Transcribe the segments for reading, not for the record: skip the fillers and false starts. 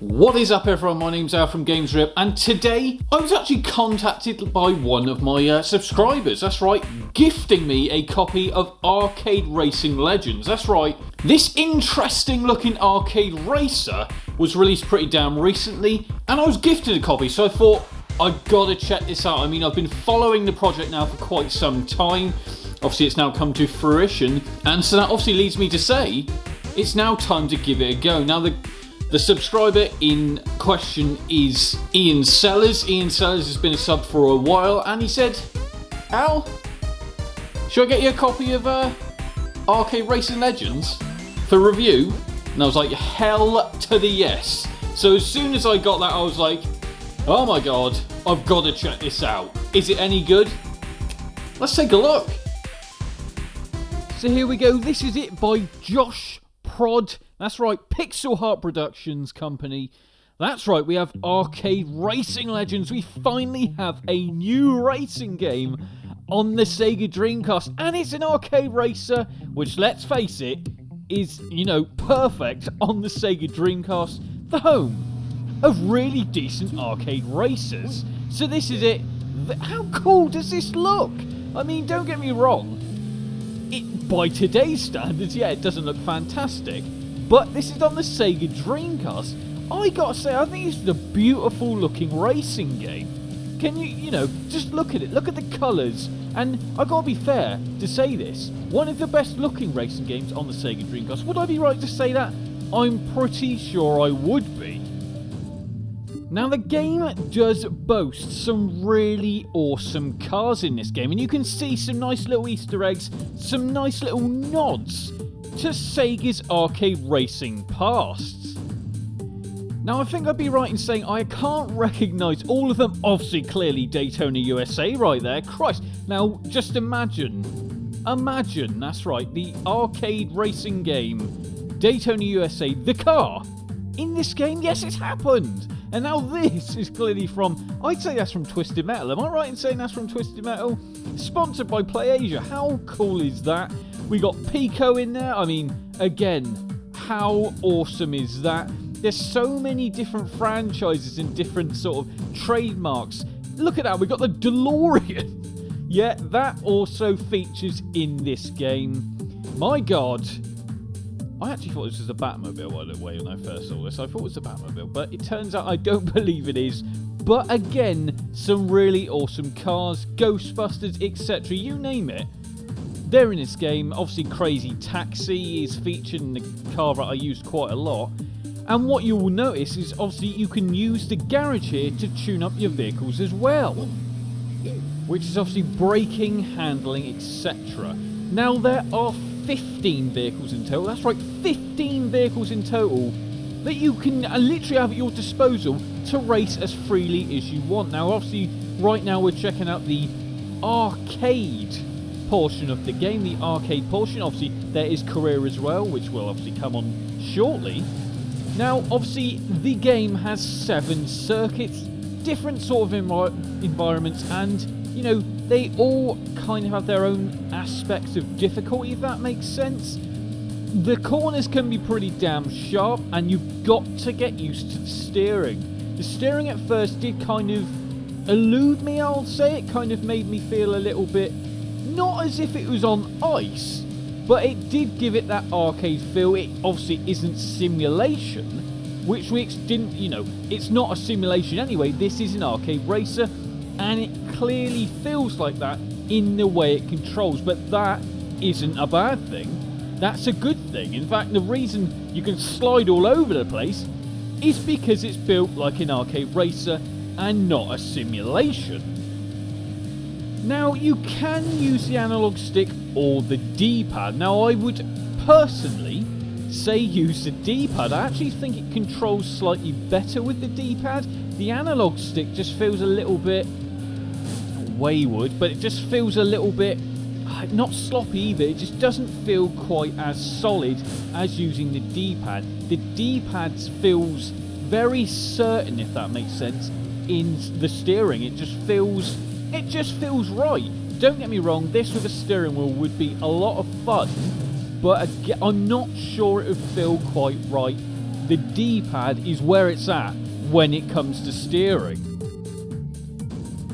What is up everyone, my name's Al from GamesRip, and today I was actually contacted by one of my subscribers, that's right, gifting me a copy of Arcade Racing Legends, that's right. This interesting looking arcade racer was released pretty damn recently, and I was gifted a copy, so I thought, I've got to check this out. I mean, I've been following the project now for quite some time, obviously it's now come to fruition, and so that obviously leads me to say, it's now time to give it a go. Now the subscriber in question is Ian Sellers. Ian Sellers has been a sub for a while, and he said, Al, should I get you a copy of Arcade Racing Legends for review? And I was like, hell to the yes. So as soon as I got that, I was like, oh my god, I've got to check this out. Is it any good? Let's take a look. So here we go. This is it by Josh Prod. That's right, Pixel Heart Productions company. That's right, we have Arcade Racing Legends. We finally have a new racing game on the Sega Dreamcast. And it's an arcade racer, which, let's face it, is, perfect on the Sega Dreamcast, the home of really decent arcade racers. So this is it. How cool does this look? I mean, don't get me wrong. By today's standards, yeah, it doesn't look fantastic. But this is on the Sega Dreamcast. I gotta say, I think it's a beautiful looking racing game. Can you just look at it. Look at the colours. And I gotta be fair to say this. One of the best looking racing games on the Sega Dreamcast. Would I be right to say that? I'm pretty sure I would be. Now the game does boast some really awesome cars in this game. And you can see some nice little Easter eggs. Some nice little nods to Sega's arcade racing past. Now I think I'd be right in saying I can't recognise all of them. Obviously, clearly Daytona USA right there. Christ. Now just imagine, that's right, the arcade racing game Daytona USA, the car, in this game. Yes, it's happened. And now this is clearly from, I'd say that's from Twisted Metal. Am I right in saying that's from Twisted Metal? Sponsored by PlayAsia. How cool is that? We got Pico in there. I mean, again, how awesome is that? There's so many different franchises and different sort of trademarks. Look at that. We got the DeLorean. Yeah, that also features in this game. My god. I actually thought this was a Batmobile when I first saw this. I thought it was a Batmobile, but it turns out I don't believe it is. But again, some really awesome cars, Ghostbusters, etc. You name it. They're in this game. Obviously, Crazy Taxi is featured in the car that I used quite a lot. And what you will notice is, obviously, you can use the garage here to tune up your vehicles as well. Which is obviously braking, handling, etc. Now, there are 15 vehicles in total. That's right, 15 vehicles in total that you can literally have at your disposal to race as freely as you want. Now, obviously, right now we're checking out the arcade portion of the game, the arcade portion. Obviously, there is career as well, which will obviously come on shortly. Now, obviously, the game has 7 circuits, different sort of environments, and, they all kind of have their own aspects of difficulty, if that makes sense. The corners can be pretty damn sharp, and you've got to get used to the steering. The steering at first did kind of elude me, I'll say. It kind of made me feel a little bit, not as if it was on ice, but it did give it that arcade feel. It obviously isn't simulation, which we didn't, it's not a simulation anyway. This is an arcade racer, and it clearly feels like that in the way it controls, but that isn't a bad thing. That's a good thing. In fact, the reason you can slide all over the place is because it's built like an arcade racer and not a simulation. Now, you can use the analog stick or the D-pad. Now, I would personally say use the D-pad. I actually think it controls slightly better with the D-pad. The analog stick just feels a little bit wayward, but it just feels a little bit, not sloppy either. It just doesn't feel quite as solid as using the D-pad. The D-pad feels very certain, if that makes sense, in the steering. It just feels right. Don't get me wrong, this with a steering wheel would be a lot of fun, but again, I'm not sure it would feel quite right the D-pad is where it's at when it comes to steering.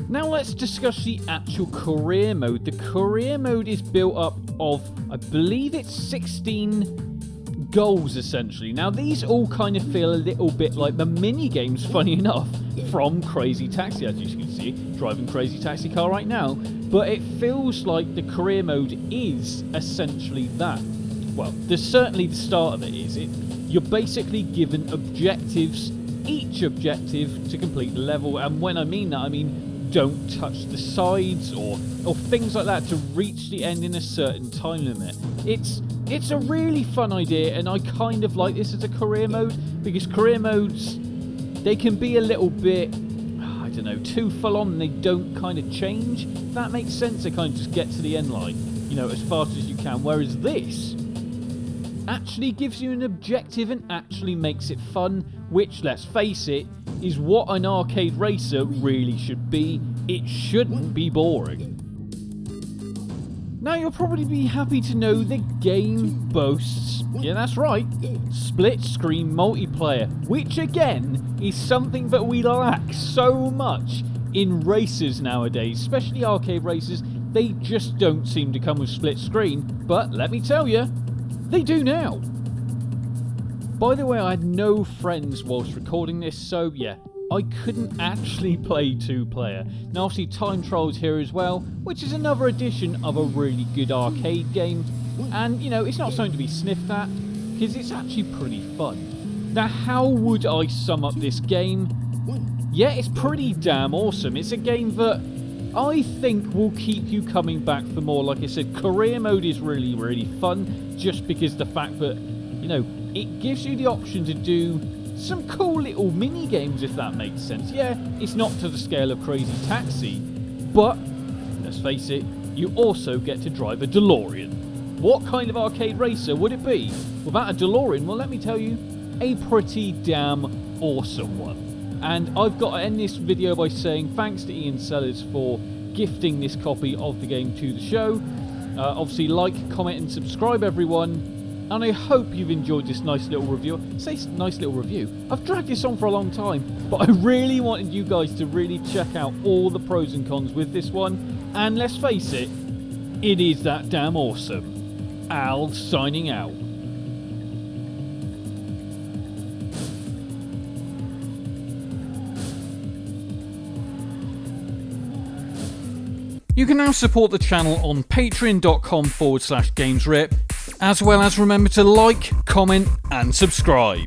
Now let's discuss the actual career mode. The career mode is built up of, I believe it's 16 goals essentially. Now these all kind of feel a little bit like the mini games, funny enough, from Crazy Taxi, as you can see, driving Crazy Taxi car right now. But it feels like the career mode is essentially that. Well, there's certainly the start of it is. You're basically given objectives, each objective to complete the level, and when I mean that, I mean don't touch the sides or things like that to reach the end in a certain time limit. It's a really fun idea, and I kind of like this as a career mode, because career modes, they can be a little bit, I don't know, too full on, and they don't kind of change. If that makes sense, they kind of just get to the end line, you know, as fast as you can, whereas this actually gives you an objective and actually makes it fun, which, let's face it, is what an arcade racer really should be. It shouldn't be boring. Now you'll probably be happy to know the game boasts, yeah that's right, split screen multiplayer, which again is something that we lack so much in racers nowadays, especially arcade racers. They just don't seem to come with split screen, but let me tell you, they do now. By the way, I had no friends whilst recording this, so yeah, I couldn't actually play 2-player. Now obviously Time Trial's here as well, which is another edition of a really good arcade game, and you know, it's not something to be sniffed at, because it's actually pretty fun. Now how would I sum up this game? Yeah, it's pretty damn awesome. It's a game that I think will keep you coming back for more. Like I said, career mode is really, really fun, just because the fact that, you know, it gives you the option to do some cool little mini games, if that makes sense. Yeah, it's not to the scale of Crazy Taxi, but let's face it, you also get to drive a DeLorean. What kind of arcade racer would it be without a DeLorean? Well, let me tell you, a pretty damn awesome one. And I've got to end this video by saying thanks to Ian Sellers for gifting this copy of the game to the show. Obviously, like, comment and subscribe, everyone. And I hope you've enjoyed this nice little review. Say nice little review. I've dragged this on for a long time, but I really wanted you guys to really check out all the pros and cons with this one. And let's face it, it is that damn awesome. Al signing out. You can now support the channel on patreon.com/GamesRip, as well as remember to like, comment and subscribe.